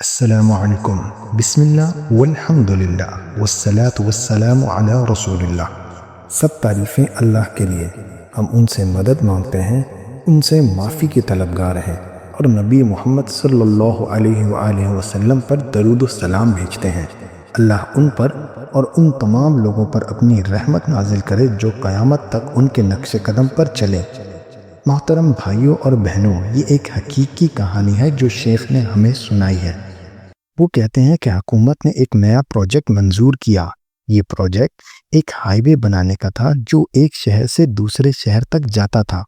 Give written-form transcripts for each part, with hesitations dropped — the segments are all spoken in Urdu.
السلام علیکم۔ بسم اللہ والحمد للہ والصلاة والسلام علی رسول اللہ۔ سب تعریفیں اللہ کے لیے، ہم ان سے مدد مانگتے ہیں، ان سے معافی کے طلبگار ہیں، اور نبی محمد صلی اللہ علیہ وآلہ وسلم پر درود و سلام بھیجتے ہیں۔ اللہ ان پر اور ان تمام لوگوں پر اپنی رحمت نازل کرے جو قیامت تک ان کے نقش قدم پر چلیں۔ محترم بھائیوں اور بہنوں، یہ ایک حقیقی کہانی ہے جو شیخ نے ہمیں سنائی ہے۔ وہ کہتے ہیں کہ حکومت نے ایک نیا پروجیکٹ منظور کیا۔ یہ پروجیکٹ ایک ہائی وے بنانے کا تھا جو ایک شہر سے دوسرے شہر تک جاتا تھا۔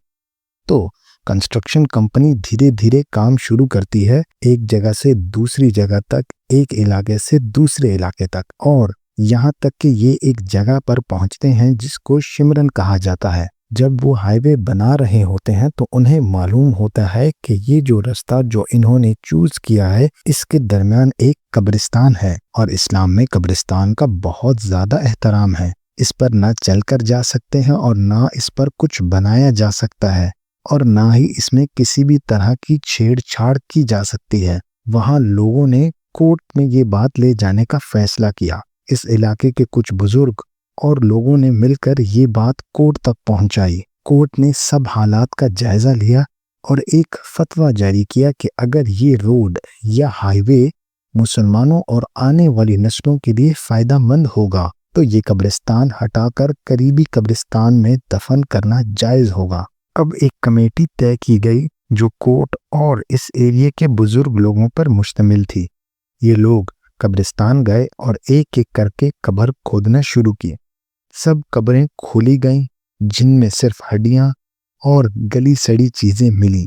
تو کنسٹرکشن کمپنی دھیرے دھیرے کام شروع کرتی ہے، ایک جگہ سے دوسری جگہ تک، ایک علاقے سے دوسرے علاقے تک، اور یہاں تک کہ یہ ایک جگہ پر پہنچتے ہیں جس کو شمرن کہا جاتا ہے۔ جب وہ ہائی وے بنا رہے ہوتے ہیں تو انہیں معلوم ہوتا ہے کہ یہ جو رستہ جو انہوں نے چوز کیا ہے اس کے درمیان ایک قبرستان ہے، اور اسلام میں قبرستان کا بہت زیادہ احترام ہے۔ اس پر نہ چل کر جا سکتے ہیں اور نہ اس پر کچھ بنایا جا سکتا ہے، اور نہ ہی اس میں کسی بھی طرح کی چھیڑ چھاڑ کی جا سکتی ہے۔ وہاں لوگوں نے کورٹ میں یہ بات لے جانے کا فیصلہ کیا۔ اس علاقے کے کچھ بزرگ اور لوگوں نے مل کر یہ بات کورٹ تک پہنچائی۔ کورٹ نے سب حالات کا جائزہ لیا اور ایک فتویٰ جاری کیا کہ اگر یہ روڈ یا ہائی وے مسلمانوں اور آنے والی نسلوں کے لیے فائدہ مند ہوگا تو یہ قبرستان ہٹا کر قریبی قبرستان میں دفن کرنا جائز ہوگا۔ اب ایک کمیٹی طے کی گئی جو کورٹ اور اس ایریے کے بزرگ لوگوں پر مشتمل تھی۔ یہ لوگ قبرستان گئے اور ایک ایک کر کے قبر کھودنا شروع کی۔ سب قبریں کھولی گئیں جن میں صرف ہڈیاں اور گلی سڑی چیزیں ملیں۔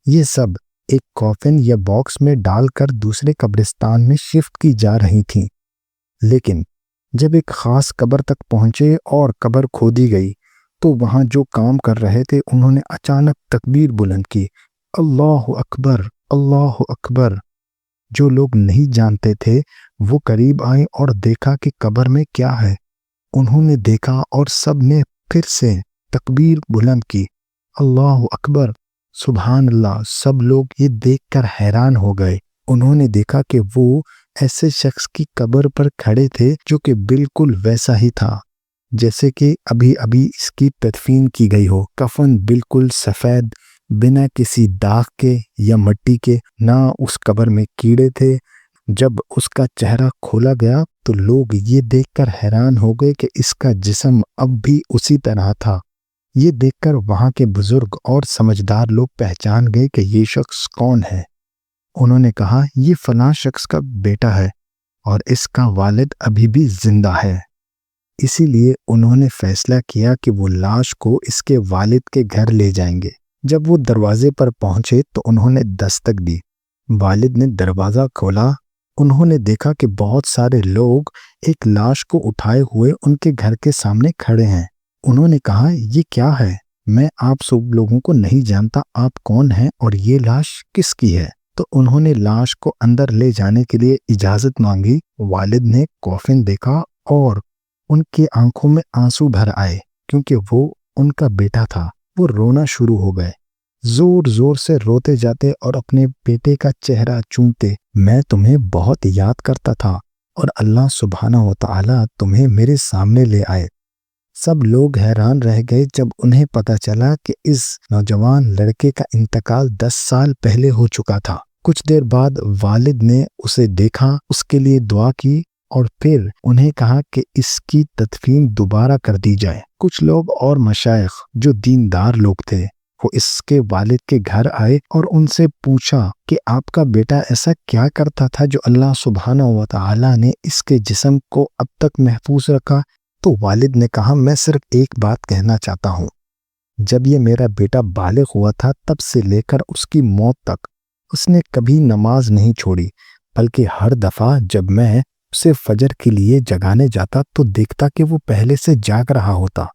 یہ سب ایک کافن یا باکس میں ڈال کر دوسرے قبرستان میں شفٹ کی جا رہی تھیں۔ لیکن جب ایک خاص قبر تک پہنچے اور قبر کھودی گئی تو وہاں جو کام کر رہے تھے انہوں نے اچانک تکبیر بلند کی، اللہ اکبر، اللہ اکبر۔ جو لوگ نہیں جانتے تھے وہ قریب آئے اور دیکھا کہ قبر میں کیا ہے۔ انہوں نے دیکھا اور سب نے پھر سے تکبیر بلند کی، اللہ اکبر، سبحان اللہ۔ سب لوگ یہ دیکھ کر حیران ہو گئے۔ انہوں نے دیکھا کہ وہ ایسے شخص کی قبر پر کھڑے تھے جو کہ بالکل ویسا ہی تھا جیسے کہ ابھی ابھی اس کی تدفین کی گئی ہو۔ کفن بالکل سفید، بنا کسی داغ کے یا مٹی کے، نہ اس قبر میں کیڑے تھے۔ جب اس کا چہرہ کھولا گیا تو لوگ یہ دیکھ کر حیران ہو گئے کہ اس کا جسم اب بھی اسی طرح تھا۔ یہ دیکھ کر وہاں کے بزرگ اور سمجھدار لوگ پہچان گئے کہ یہ شخص کون ہے۔ انہوں نے کہا یہ فلاں شخص کا بیٹا ہے اور اس کا والد ابھی بھی زندہ ہے۔ اسی لیے انہوں نے فیصلہ کیا کہ وہ لاش کو اس کے والد کے گھر لے جائیں گے۔ جب وہ دروازے پر پہنچے تو انہوں نے دستک دی۔ والد نے دروازہ کھولا۔ انہوں نے دیکھا کہ بہت سارے لوگ ایک لاش کو اٹھائے ہوئے ان کے گھر کے سامنے کھڑے ہیں۔ انہوں نے کہا یہ کیا ہے؟ میں آپ سب لوگوں کو نہیں جانتا، آپ کون ہیں اور یہ لاش کس کی ہے؟ تو انہوں نے لاش کو اندر لے جانے کے لیے اجازت مانگی۔ والد نے کافن دیکھا اور ان کی آنکھوں میں آنسو بھر آئے کیونکہ وہ ان کا بیٹا تھا۔ وہ رونا شروع ہو گئے، زور زور سے روتے جاتے اور اپنے بیٹے کا چہرہ چومتے، میں تمہیں بہت یاد کرتا تھا اور اللہ سبحانہ و تعالی تمہیں میرے سامنے لے آئے۔ سب لوگ حیران رہ گئے جب انہیں پتہ چلا کہ اس نوجوان لڑکے کا انتقال 10 سال پہلے ہو چکا تھا۔ کچھ دیر بعد والد نے اسے دیکھا، اس کے لیے دعا کی اور پھر انہیں کہا کہ اس کی تدفین دوبارہ کر دی جائے۔ کچھ لوگ اور مشائخ جو دیندار لوگ تھے وہ اس کے والد کے گھر آئے اور ان سے پوچھا کہ آپ کا بیٹا ایسا کیا کرتا تھا جو اللہ سبحانہ و تعالی نے اس کے جسم کو اب تک محفوظ رکھا؟ تو والد نے کہا میں صرف ایک بات کہنا چاہتا ہوں، جب یہ میرا بیٹا بالغ ہوا تھا تب سے لے کر اس کی موت تک اس نے کبھی نماز نہیں چھوڑی، بلکہ ہر دفعہ جب میں اسے فجر کے لیے جگانے جاتا تو دیکھتا کہ وہ پہلے سے جاگ رہا ہوتا۔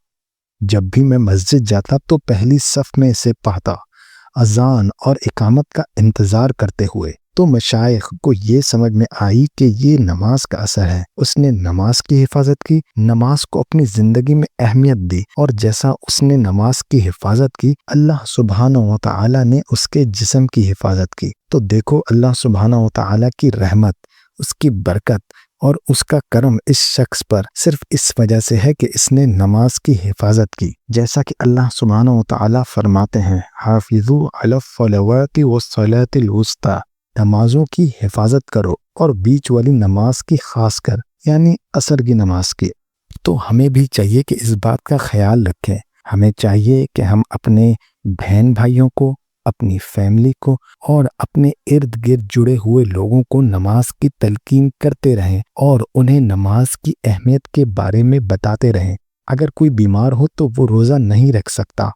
جب بھی میں مسجد جاتا تو پہلی صف میں اسے پاتا، اذان اور اقامت کا انتظار کرتے ہوئے۔ تو مشائخ کو یہ سمجھ میں آئی کہ یہ نماز کا اثر ہے۔ اس نے نماز کی حفاظت کی، نماز کو اپنی زندگی میں اہمیت دی، اور جیسا اس نے نماز کی حفاظت کی، اللہ سبحانہ و تعالی نے اس کے جسم کی حفاظت کی۔ تو دیکھو اللہ سبحانہ و تعالی کی رحمت، اس کی برکت اور اس کا کرم اس شخص پر صرف اس وجہ سے ہے کہ اس نے نماز کی حفاظت کی۔ جیسا کہ اللہ سبحانہ و تعالی فرماتے ہیں، حافظوا علی الصلوات والصلاة الوسطی، نمازوں کی حفاظت کرو، اور بیچ والی نماز کی خاص کر، یعنی عصر کی نماز کی۔ تو ہمیں بھی چاہیے کہ اس بات کا خیال رکھیں۔ ہمیں چاہیے کہ ہم اپنے بہن بھائیوں کو، اپنی فیملی کو اور اپنے ارد گرد جڑے ہوئے لوگوں کو نماز کی تلقین کرتے رہیں اور انہیں نماز کی اہمیت کے بارے میں بتاتے رہیں۔ اگر کوئی بیمار ہو تو وہ روزہ نہیں رکھ سکتا،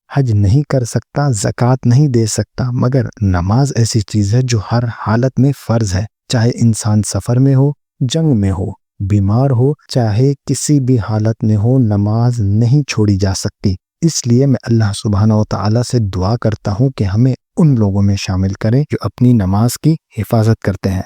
حج نہیں کر سکتا، زکوٰۃ نہیں دے سکتا، مگر نماز ایسی چیز ہے جو ہر حالت میں فرض ہے، چاہے انسان سفر میں ہو، جنگ میں ہو، بیمار ہو، چاہے کسی بھی حالت میں ہو، نماز نہیں چھوڑی جا سکتی۔ اس لیے میں اللہ سبحانہ و تعالیٰ سے دعا کرتا ہوں کہ ہمیں ان لوگوں میں شامل کریں جو اپنی نماز کی حفاظت کرتے ہیں۔